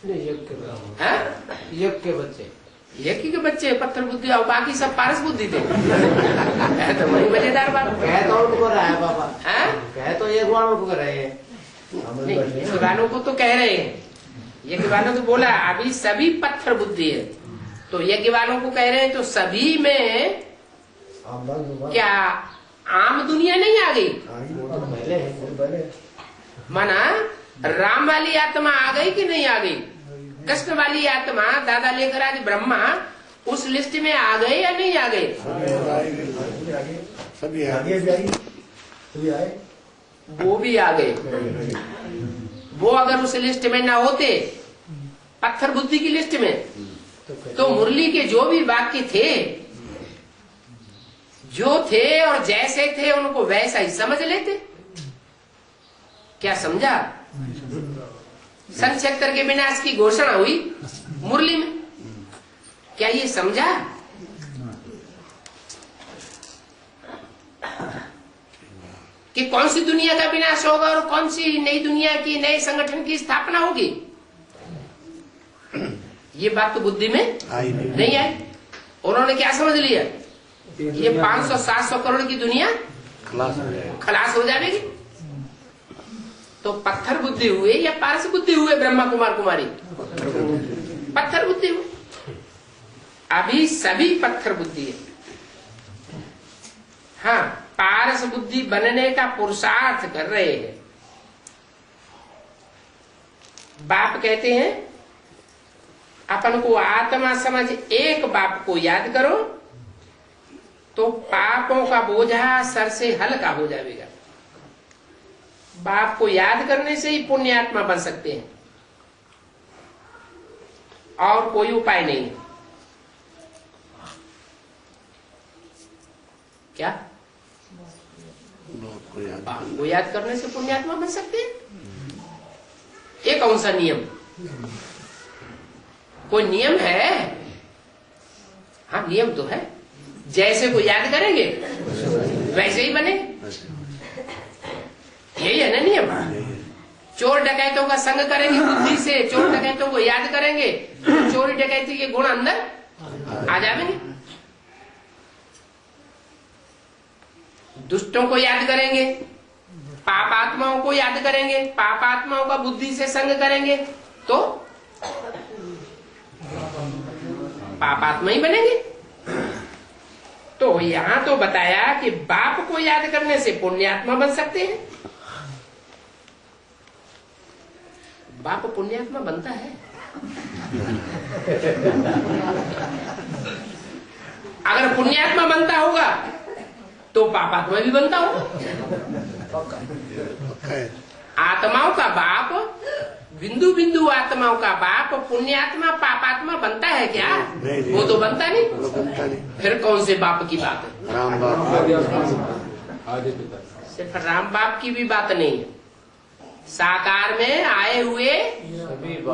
यज्ञ के बच्चे, यज्ञ के बच्चे पत्थर बुद्धि और बाकी सब पारस बुद्धि थे। तो वही मजेदार बात। कह तो उनको रहा है बाबा, कह तो ये गुणों को रहे हैं। यज्ञवानों को तो कह रहे हैं, यज्ञवानों को बोला अभी सभी पत्थर बुद्धि है। तो यज्ञवानों को कह रहे हैं तो सभी में क्या आम दुनिया नहीं आ गई? माना राम वाली आत्मा आ गई कि नहीं आ गई? कृष्ण वाली आत्मा दादा लेकर आज ब्रह्मा उस लिस्ट में आ गए या नहीं आ गए? सभी आए। वो भी आ गए। वो अगर उस लिस्ट में ना होते, पत्थर बुद्धि की लिस्ट में, तो मुरली के जो भी वाक्य थे, जो थे और जैसे थे उनको वैसा ही समझ लेते। क्या समझा? सन 76 के विनाश की घोषणा हुई मुरली में, क्या ये समझा? कि कौन सी दुनिया का विनाश होगा और कौन सी नई दुनिया की, नए संगठन की स्थापना होगी? ये बात तो बुद्धि में नहीं आई। उन्होंने क्या समझ लिया? ये 500-700 करोड़ की दुनिया खलास हो जाएगी। तो पत्थर बुद्धि हुए या पारस बुद्धि हुए? ब्रह्मा कुमार कुमारी पत्थर बुद्धि हुए। अभी सभी पत्थर बुद्धि है। हाँ, पारस बुद्धि बनने का पुरुषार्थ कर रहे हैं। बाप कहते हैं अपन को आत्मा समझ एक बाप को याद करो तो पापों का बोझा सर से हल्का हो जाएगा। बाप को याद करने से ही पुण्यात्मा बन सकते हैं, और कोई उपाय नहीं है। क्या बाप को याद करने से पुण्यात्मा बन सकते हैं? ये कौन सा नियम? कोई नियम है? हाँ, नियम तो है। जैसे को याद करेंगे वैसे ही बने, यही है ना नियम। चोर डकैतों का संग करेंगे बुद्धि से, चोर डकैतों को याद करेंगे तो चोरी डकैती के गुण अंदर आ जाएंगे। दुष्टों को याद करेंगे, पाप आत्माओं को याद करेंगे, पाप आत्माओं का बुद्धि से संग करेंगे तो पापात्मा ही बनेंगे। तो यहाँ तो बताया कि बाप को याद करने से पुण्यात्मा बन सकते हैं। बाप पुण्यात्मा बनता है? अगर पुण्यात्मा बनता होगा तो पापात्मा भी बनता होगा। आत्माओं का बाप, बिंदु बिंदु आत्माओं का बाप पुण्यात्मा पापात्मा बनता है क्या? वो तो बनता नहीं। फिर कौन से बाप की बात है? राम बाप। सिर्फ राम बाप की भी बात नहीं है, साकार में आए हुए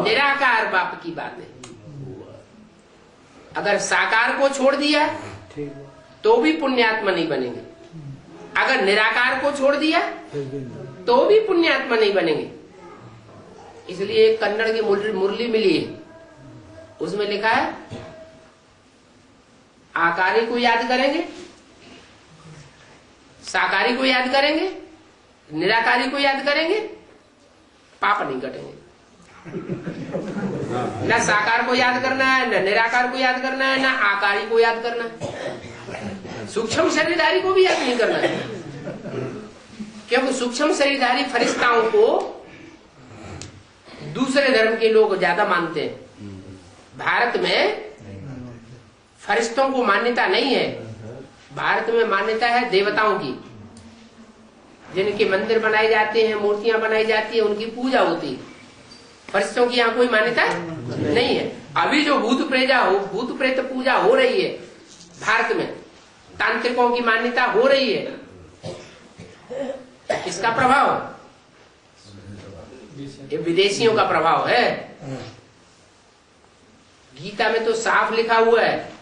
निराकार बाप की बात है। अगर साकार को छोड़ दिया तो भी पुण्यात्मा नहीं बनेंगे, अगर निराकार को छोड़ दिया तो भी पुण्यात्मा नहीं बनेंगे। इसलिए एक कन्नड़ की मुरली मिली है, उसमें लिखा है आकारी को याद करेंगे, साकारी को याद करेंगे, निराकारी को याद करेंगे, पाप नहीं कटेंगे। न साकार को याद करना है, न निराकार को याद करना है, न आकारी को याद करना है, सूक्ष्म शरीरधारी को भी याद नहीं करना है। क्योंकि सूक्ष्म शरीरधारी फरिश्ताओं को दूसरे धर्म के लोग ज्यादा मानते हैं। भारत में फरिश्तों को मान्यता नहीं है, भारत में मान्यता है देवताओं की। जिनके मंदिर बनाए जाते हैं, मूर्तियां बनाई जाती है, उनकी पूजा होती है। फरिश्तों की यहाँ कोई मान्यता नहीं है। अभी जो भूत प्रेत पूजा हो रही है भारत में, तांत्रिकों की मान्यता हो रही है, किसका प्रभाव? ये विदेशियों का प्रभाव है। गीता में तो साफ लिखा हुआ है,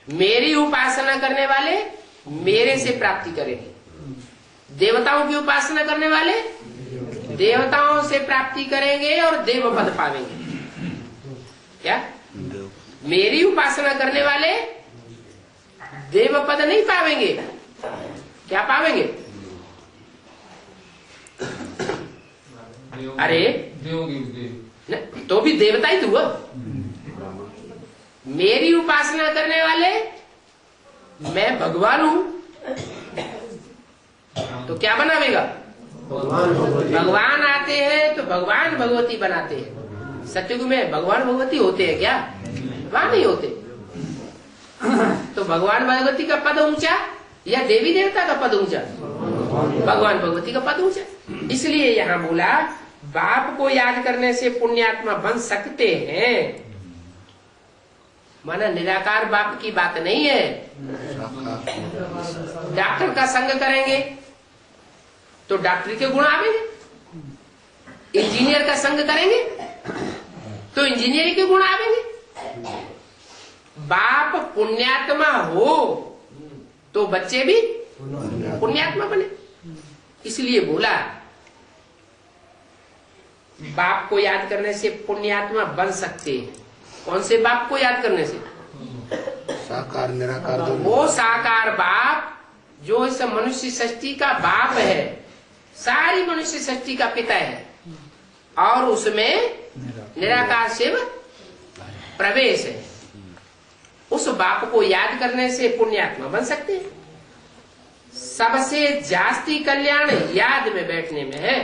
मेरी उपासना करने वाले मेरे से प्राप्ति करेंगे, देवताओं की उपासना करने वाले देवताओं से प्राप्ति करेंगे और देव पद पावेंगे। क्या? मेरी उपासना करने वाले देव पद नहीं पावेंगे, क्या पावेंगे? अरे तो भी देवता ही तो हुआ। मेरी उपासना करने वाले, मैं भगवान हूं, तो क्या बनावेगा? भगवान आते हैं तो भगवान भगवती बनाते हैं। सत्युग में भगवान भगवती होते हैं क्या? वहां नहीं होते। तो भगवान भगवती का पद ऊंचा या देवी देवता का पद ऊंचा? भगवान भगवती का पद ऊंचा। इसलिए यहाँ बोला बाप को याद करने से पुण्यात्मा बन सकते हैं। माना निराकार बाप की बात नहीं है। डॉक्टर का संग करेंगे तो डॉक्टरी के गुण आवेंगे, इंजीनियर का संग करेंगे तो इंजीनियरिंग के गुण आवेंगे। बाप पुण्यात्मा हो तो बच्चे भी पुण्यात्मा बने। इसलिए बोला बाप को याद करने से पुण्यात्मा बन सकते हैं। कौन से बाप को याद करने से? साकार निराकार। वो साकार बाप जो इस मनुष्य सृष्टि का बाप है, सारी मनुष्य सृष्टि का पिता है, और उसमें निराकार शिव प्रवेश है। उस बाप को याद करने से पुण्यात्मा बन सकते हैं। सबसे जास्ती कल्याण याद में बैठने में है।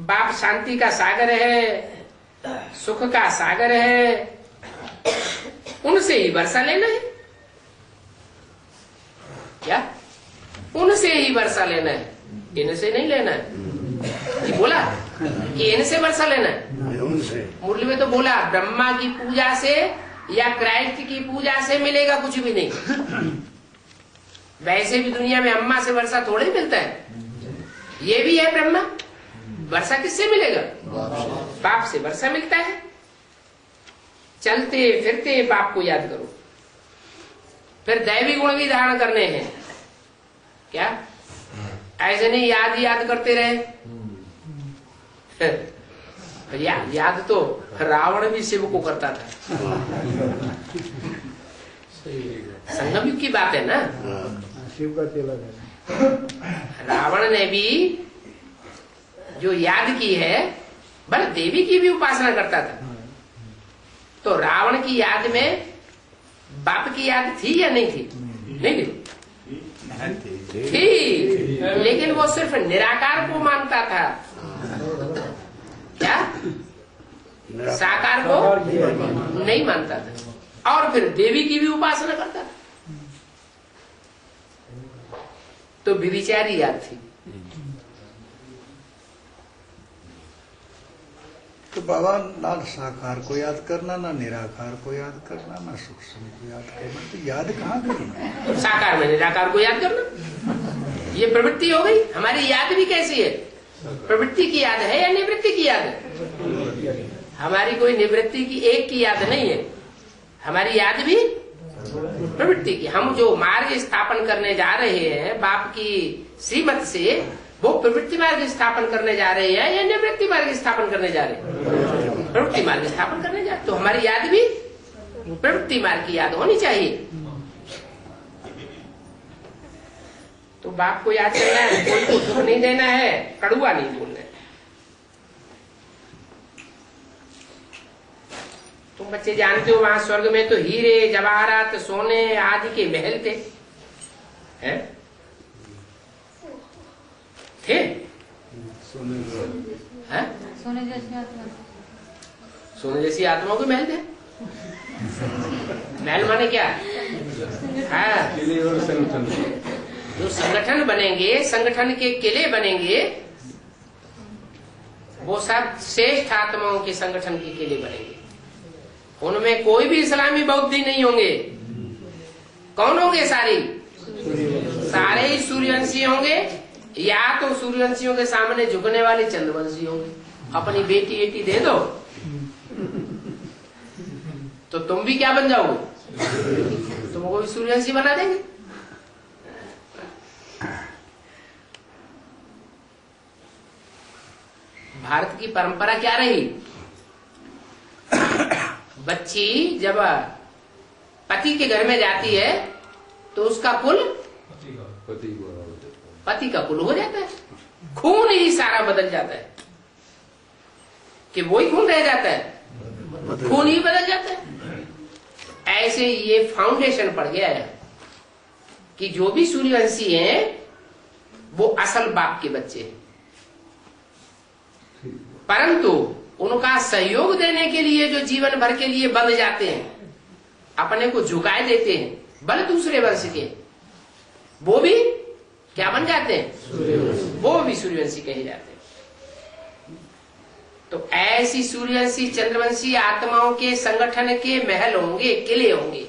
बाप शांति का सागर है, सुख का सागर है, उनसे ही वर्षा लेना है। क्या? उनसे ही वर्षा लेना है, इनसे नहीं लेना है। ये बोला कि इनसे वर्षा लेना है। मुरली में तो बोला ब्रह्मा की पूजा से या क्राइस्ट की पूजा से मिलेगा कुछ भी नहीं। वैसे भी दुनिया में अम्मा से वर्षा थोड़े ही मिलता है। ये भी है ब्रह्मा, वर्षा किससे मिलेगा? बाप से वर्षा मिलता है। चलते फिरते बाप को याद करो। फिर दैवी गुण भी धारण करने हैं। क्या? ऐसे नहीं याद करते रहे। याद तो रावण भी शिव को करता था। संगम युग की बात है ना। शिव का चेला है। रावण ने भी जो याद की है भले देवी की भी उपासना करता था। तो रावण की याद में बाप की याद थी या नहीं थी? नहीं थी। थी, लेकिन वो सिर्फ निराकार को मानता था। क्या? साकार को नहीं मानता था। और फिर देवी की भी उपासना करता था। तो विविचारी याद थी। तो बाबा ना साकार को याद करना, ना निराकार को याद करना, ना सूक्ष्म को याद करना, तो याद कहाँ करना? साकार में निराकार को याद करना, ये प्रवृत्ति हो गई। हमारी याद भी कैसी है? प्रवृत्ति की याद है या निवृत्ति की याद है? हमारी कोई निवृत्ति की एक की याद नहीं है, हमारी याद भी प्रवृत्ति की। हम जो मार्ग स्थापन करने जा रहे हैं बाप की श्रीमत से, वो प्रवृत्ति मार्ग स्थापन करने जा रहे हैं या निवृत्ति मार्ग स्थापन करने जा रहे हैं? प्रवृत्ति मार्ग स्थापन करने जा रहे। तो हमारी याद भी प्रवृत्ति मार्ग की याद होनी चाहिए। तो बाप को याद करना है, कोई को दुख नहीं देना है, कड़ुआ नहीं बोलना है। तुम बच्चे जानते हो वहां स्वर्ग में तो हीरे जवाहरात सोने आदि के महल थे, हैं? थे? हैं? सोने जैसी आत्मा, सोने जैसी आत्माओं के महल थे। महल माने क्या? हाँ, जो संगठन बनेंगे, संगठन के किले बनेंगे, वो सब श्रेष्ठ आत्माओं के संगठन के किले बनेंगे। उनमें कोई भी इस्लामी बौद्धि नहीं होंगे। कौन होंगे? सारे ही सूर्यवंशी होंगे, या तो सूर्यवंशियों के सामने झुकने वाले चंद्रवंशी होंगे। अपनी बेटी बेटी दे दो तो तुम भी क्या बन जाओगे? तुमको भी सूर्यवंशी बना देंगे। भारत की परंपरा क्या रही? बच्ची जब पति के घर में जाती है तो उसका कुल पति का कुल हो जाता है। खून ही सारा बदल जाता है कि वही खून रह जाता है, खून ही बदल जाता है। ऐसे ये फाउंडेशन पड़ गया है कि जो भी सूर्यवंशी हैं वो असल बाप के बच्चे हैं, परंतु उनका सहयोग देने के लिए जो जीवन भर के लिए बंध जाते हैं, अपने को झुकाए देते हैं बल दूसरे वंश के, वो भी क्या बन जाते हैं? वो भी सूर्यवंशी कहे जाते हैं। तो ऐसी सूर्यवंशी चंद्रवंशी आत्माओं के संगठन के महल होंगे, किले होंगे।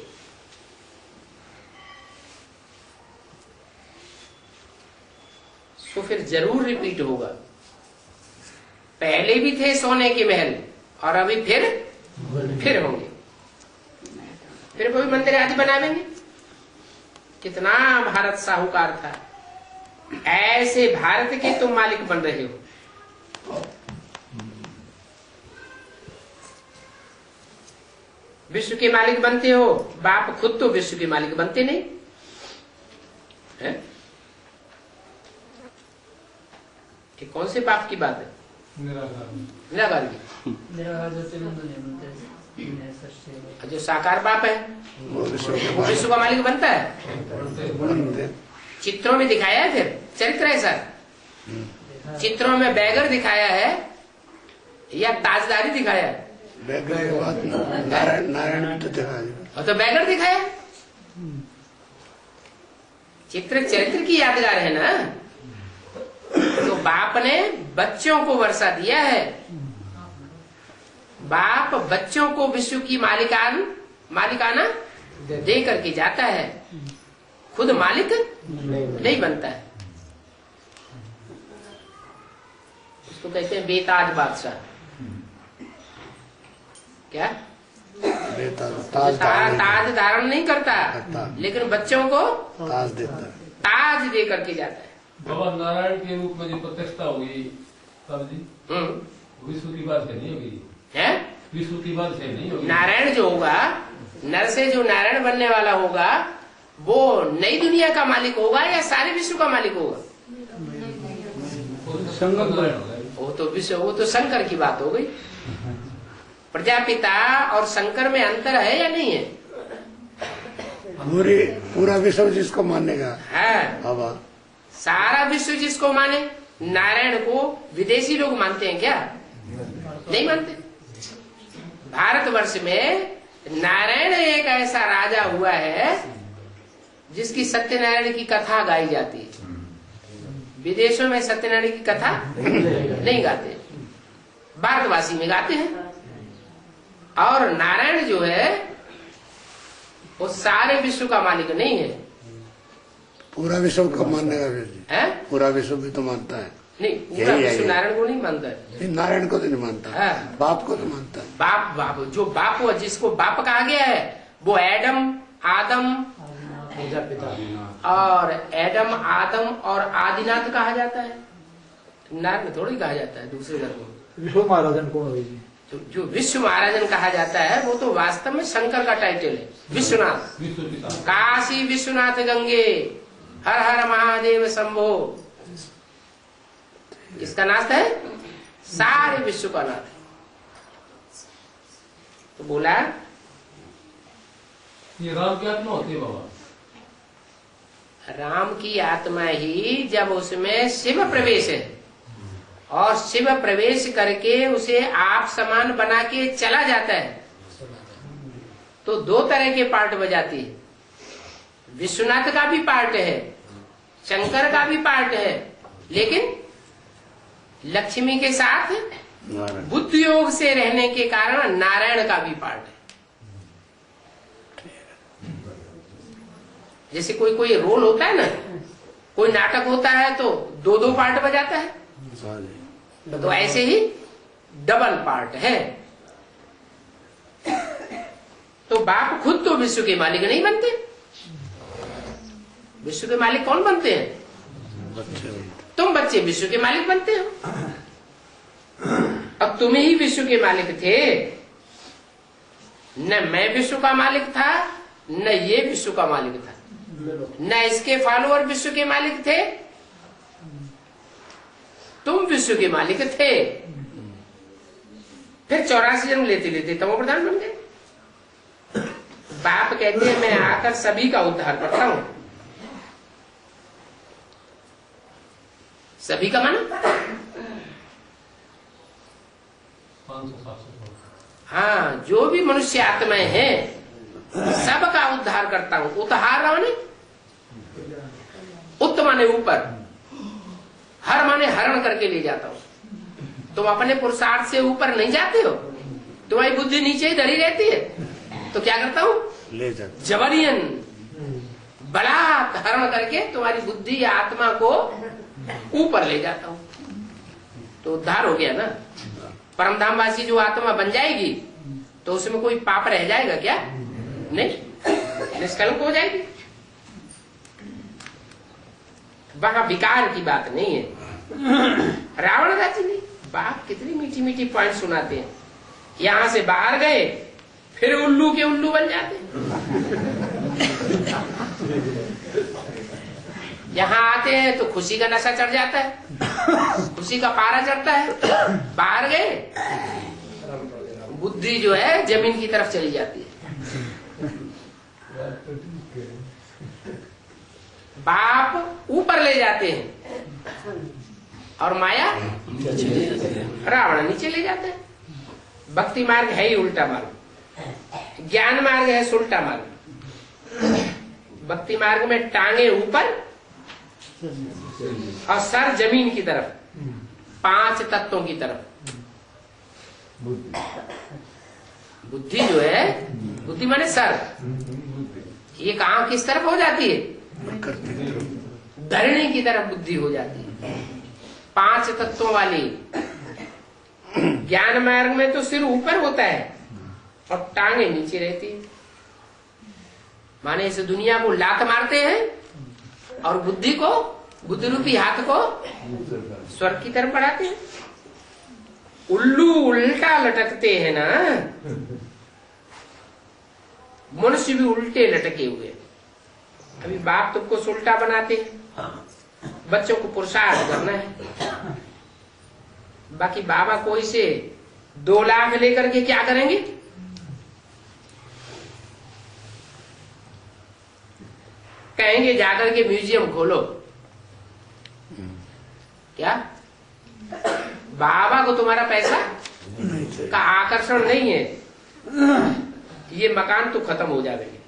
तो फिर जरूर रिपीट होगा। पहले भी थे सोने के महल और अभी फिर होंगे। फिर कोई मंदिर आदि बनावेंगे। कितना भारत साहूकार था, ऐसे भारत के तुम मालिक बन रहे हो। विश्व के मालिक बनते हो, बाप खुद तो विश्व के मालिक बनते नहीं है? ये कौन से बाप की बात है? निराकार की। जो साकार बाप है वो विश्व का मालिक बनता है। चित्रों में दिखाया है, फिर चरित्र है सर। चित्रों में बैगर दिखाया है या ताजदारी दिखाया है? नारायण तो दिखाया, तो बैगर दिखाया। चित्र चरित्र की यादगार है ना। तो बाप ने बच्चों को वर्षा दिया है। बाप बच्चों को विश्व की मालिकाना दे करके जाता है, खुद मालिक नहीं बनता है। उसको कहते हैं बेताज बादशाह। क्या? ताज धारण नहीं करता, लेकिन बच्चों को ताज दे करके जाता है। बाबा नारायण के रूप में जो प्रतिष्ठा होगी तब जी विश्व की बात से नहीं होगी है? विश्व की बात से नहीं होगी। नारायण जो होगा, नर से जो नारायण बनने वाला होगा, वो नई दुनिया का मालिक होगा या सारे विश्व का मालिक होगा? संगम वो वो तो शंकर की बात हो गई। प्रजापिता और शंकर में अंतर है या नहीं है? पूरा विश्व जिसको मानेगा है। अब सारा विश्व जिसको माने। नारायण को विदेशी लोग मानते हैं क्या? नहीं मानते। भारतवर्ष में नारायण एक ऐसा राजा हुआ है जिसकी सत्यनारायण की कथा गाई जाती है। विदेशों में सत्यनारायण की कथा नहीं गाते, भारतवासी में गाते हैं। और नारायण जो है वो सारे विश्व का मालिक नहीं है। पूरा विश्व को मानेगा फिर जी? है? पूरा विश्व भी तो मानता है। नहीं, पूरा विश्व नारायण को नहीं मानता है। नारायण को तो नहीं मानता, हाँ। बाप को तो मानता है। बाप जो बाप हुआ, जिसको बाप कहा गया है, वो एडम आदम और एडम आदम और आदिनाथ कहा जाता है। नारायण में थोड़ी कहा जाता है दूसरे धर्मों में। विश्व महाराजन कौन होगी? जो विश्व महाराजन कहा जाता है वो तो वास्तव में शंकर का टाइटल है। विश्वनाथ, विश्व पिता। काशी विश्वनाथ गंगे, हर हर महादेव शंभो। इसका नाथ है, सारे विश्व का नाथ है। तो बोला ये राम की आत्मा होती है बाबा। राम की आत्मा ही जब उसमें शिव प्रवेश है और शिव प्रवेश करके उसे आप समान बना के चला जाता है, तो दो तरह के पार्ट बजाती है। विश्वनाथ का भी पार्ट है, शंकर का भी पार्ट है, लेकिन लक्ष्मी के साथ बुद्ध योग से रहने के कारण नारायण का भी पार्ट है। जैसे कोई रोल होता है ना, कोई नाटक होता है तो दो दो पार्ट बजाता है, तो ऐसे ही डबल पार्ट है। तो बाप खुद तो विश्व के मालिक नहीं बनते। विश्व के मालिक कौन बनते हैं? तुम बच्चे विश्व के मालिक बनते हो। अब तुम ही विश्व के मालिक थे, न मैं विश्व का मालिक था, न ये विश्व का मालिक था, न इसके फॉलोअर विश्व के मालिक थे। तुम विश्व के मालिक थे, फिर 84 जन्म लेते लेते तमो प्रधान बन गए। बाप कहते हैं मैं आकर सभी का उद्धार करता हूं। सभी का माना 500-700। हाँ, जो भी मनुष्य आत्माएं हैं सबका उद्धार करता हूं। उद्धार माने उत्त माने ऊपर, हर माने हरण करके ले जाता हूं। तुम अपने पुरुषार्थ से ऊपर नहीं जाते हो, तुम्हारी बुद्धि नीचे ही धरी रहती है, तो क्या करता हूं? ले जाता। जबरियन बलात् हरण करके तुम्हारी बुद्धि या आत्मा को ऊपर ले जाता हूं। तो उद्धार हो गया ना। परमधामवासी जो आत्मा बन जाएगी तो उसमें कोई पाप रह जाएगा क्या? नहीं, निष्कलंक हो जाएगी। वहां विकार की बात नहीं है। रावण राज्य नहीं। बाप कितनी मीठी मीठी पॉइंट सुनाते हैं। यहां से बाहर गए फिर उल्लू के उल्लू बन जाते। यहाँ आते हैं तो खुशी का नशा चढ़ जाता है, खुशी का पारा चढ़ता है। बाहर गए बुद्धि जो है जमीन की तरफ चली जाती है। बाप ऊपर ले जाते हैं और माया रावण नीचे ले जाते हैं। भक्ति मार्ग है ही उल्टा मार्ग, ज्ञान मार्ग है सुल्टा मार्ग। भक्ति मार्ग में टांगे ऊपर और सर जमीन की तरफ, 5 तत्वों की तरफ। बुद्धि जो है, बुद्धि माने सर, ये कहाँ किस तरफ हो जाती है? धरणी की तरफ बुद्धि हो जाती है। 5 तत्वों वाली। ज्ञान मार्ग में तो सिर ऊपर होता है और टांगे नीचे रहती है। माने इस दुनिया को लात मारते हैं और बुद्धि को, बुद्धि रूपी हाथ को स्वर्ग की तरफ बढ़ाते हैं। उल्लू उल्टा लटकते हैं ना, मनुष्य भी उल्टे लटके हुए। अभी बाप तुमको सुल्टा बनाते हैं, बच्चों को पुरुषार्थ करना है। बाकी बाबा कोई से 2 लाख लेकर के क्या करेंगे? कहेंगे जाकर के म्यूजियम खोलो। क्या बाबा को तुम्हारा पैसा का आकर्षण नहीं है? ये मकान तो खत्म हो जाएंगे।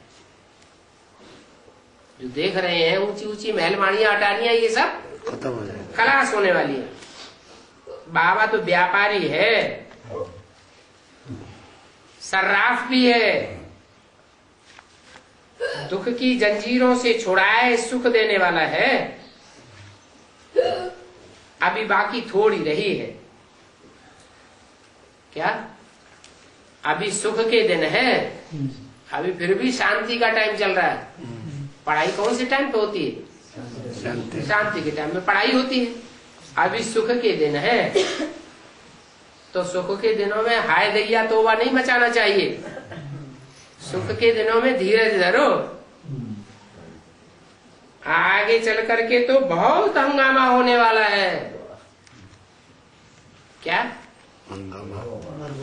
जो देख रहे हैं ऊंची ऊंची महलमाड़ियां अटारियां, ये सब खत्म हो जाएगा। खलास होने वाली है। बाबा तो व्यापारी है, सर्राफ भी है, दुख की जंजीरों से छुड़ाए सुख देने वाला है। अभी बाकी थोड़ी रही है। क्या अभी सुख के दिन है? अभी फिर भी शांति का टाइम चल रहा है। पढ़ाई कौन से टाइम पे होती है? शांति के टाइम में पढ़ाई होती है। अभी सुख के दिन है, तो सुख के दिनों में हाय दैया तोबा नहीं मचाना चाहिए। सुख के दिनों में धीरज धरो। आगे चल करके तो बहुत हंगामा होने वाला है। क्या हंगामा।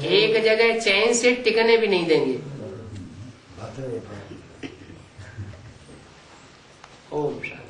एक जगह चैन से टिकने भी नहीं देंगे। ओम शांति।